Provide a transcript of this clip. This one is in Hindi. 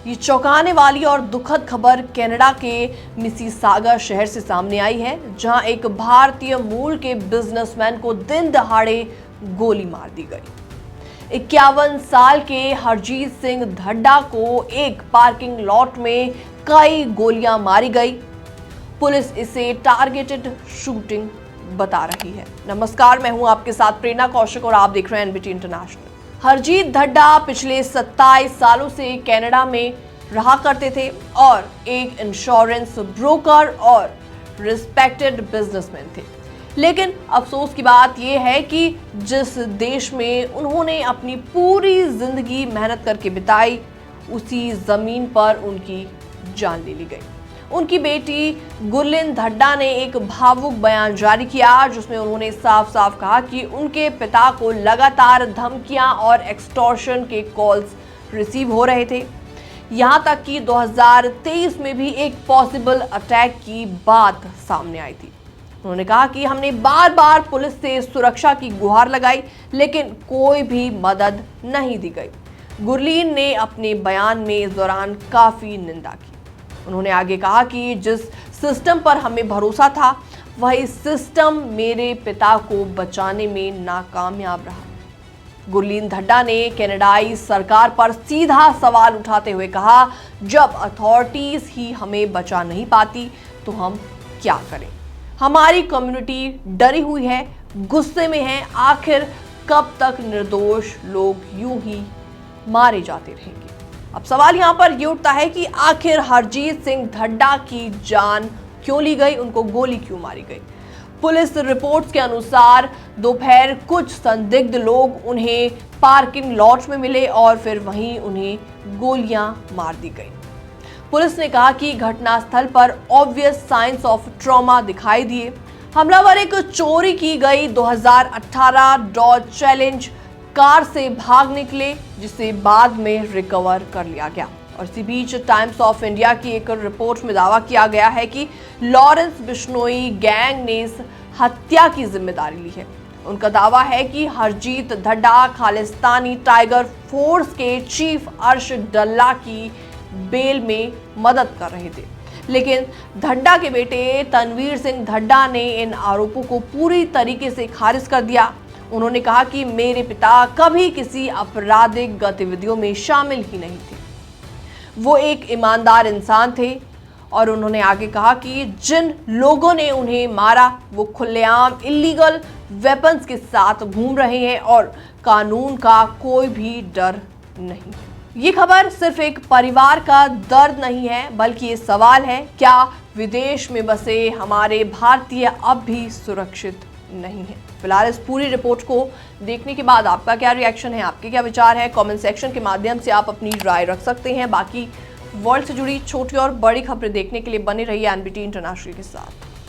ये चौंकाने वाली और दुखद खबर कनाडा के मिसिसागा शहर से सामने आई है, जहां एक भारतीय मूल के बिजनेसमैन को दिन दहाड़े गोली मार दी गई। 51 साल के हरजीत सिंह ढड्डा को एक पार्किंग लॉट में कई गोलियां मारी गई। पुलिस इसे टारगेटेड शूटिंग बता रही है। नमस्कार, मैं हूं आपके साथ प्रेरणा कौशिक और आप देख रहे हैं एनबीटी इंटरनेशनल। हरजीत ढड्डा पिछले 27 सालों से कनाडा में रहा करते थे और एक इंश्योरेंस ब्रोकर और रिस्पेक्टेड बिजनेसमैन थे। लेकिन अफसोस की बात यह है कि जिस देश में उन्होंने अपनी पूरी जिंदगी मेहनत करके बिताई, उसी जमीन पर उनकी जान ले ली गई। उनकी बेटी गुरलीन ढड्डा ने एक भावुक बयान जारी किया, जिसमें उन्होंने साफ साफ कहा कि उनके पिता को लगातार धमकियां और एक्सटॉर्शन के कॉल्स रिसीव हो रहे थे। यहां तक कि 2023 में भी एक पॉसिबल अटैक की बात सामने आई थी। उन्होंने कहा कि हमने बार बार पुलिस से सुरक्षा की गुहार लगाई, लेकिन कोई भी मदद नहीं दी गई। गुरलीन ने अपने बयान में इस दौरान काफी निंदा की। उन्होंने आगे कहा कि जिस सिस्टम पर हमें भरोसा था, वही सिस्टम मेरे पिता को बचाने में नाकामयाब रहा। गुरलीन ढड्डा ने कनाडाई सरकार पर सीधा सवाल उठाते हुए कहा, जब अथॉरिटीज ही हमें बचा नहीं पाती तो हम क्या करें? हमारी कम्युनिटी डरी हुई है, गुस्से में है। आखिर कब तक निर्दोष लोग यूं ही मारे जाते रहेंगे? अब सवाल यहां पर यह उठता है कि आखिर हरजीत सिंह ढड्डा की जान क्यों ली गई, उनको गोली क्यों मारी गई? पुलिस रिपोर्ट्स के अनुसार दोपहर कुछ संदिग्ध लोग उन्हें पार्किंग लॉट में मिले और फिर वहीं उन्हें गोलियां मार दी गई। पुलिस ने कहा कि घटनास्थल पर ऑब्वियस साइंस ऑफ ट्रॉमा दिखाई दिए। हमलावर एक चोरी की गई 2018 डॉज चैलेंज कार से भाग निकले, जिसे बाद में रिकवर कर लिया गया। और इसी बीच टाइम्स ऑफ इंडिया की एक रिपोर्ट में दावा किया गया है कि लॉरेंस बिश्नोई गैंग ने इस हत्या की जिम्मेदारी ली है। उनका दावा है कि हरजीत ढड्डा खालिस्तानी टाइगर फोर्स के चीफ अर्श डल्ला की बेल में मदद कर रहे थे। लेकिन ढड्डा के बेटे तनवीर सिंह ढड्डा ने इन आरोपों को पूरी तरीके से खारिज कर दिया। उन्होंने कहा कि मेरे पिता कभी किसी आपराधिक गतिविधियों में शामिल ही नहीं थे। वो एक ईमानदार इंसान थे। और उन्होंने आगे कहा कि जिन लोगों ने उन्हें मारा, वो खुलेआम इलीगल वेपन्स के साथ घूम रहे हैं और कानून का कोई भी डर नहीं है। ये खबर सिर्फ एक परिवार का दर्द नहीं है, बल्कि ये सवाल है, क्या विदेश में बसे हमारे भारतीय अब भी सुरक्षित नहीं है? फिलहाल इस पूरी रिपोर्ट को देखने के बाद आपका क्या रिएक्शन है, आपके क्या विचार है? कमेंट सेक्शन के माध्यम से आप अपनी राय रख सकते हैं। बाकी वर्ल्ड से जुड़ी छोटी और बड़ी खबरें देखने के लिए बने रहिए एनबीटी इंटरनेशनल के साथ।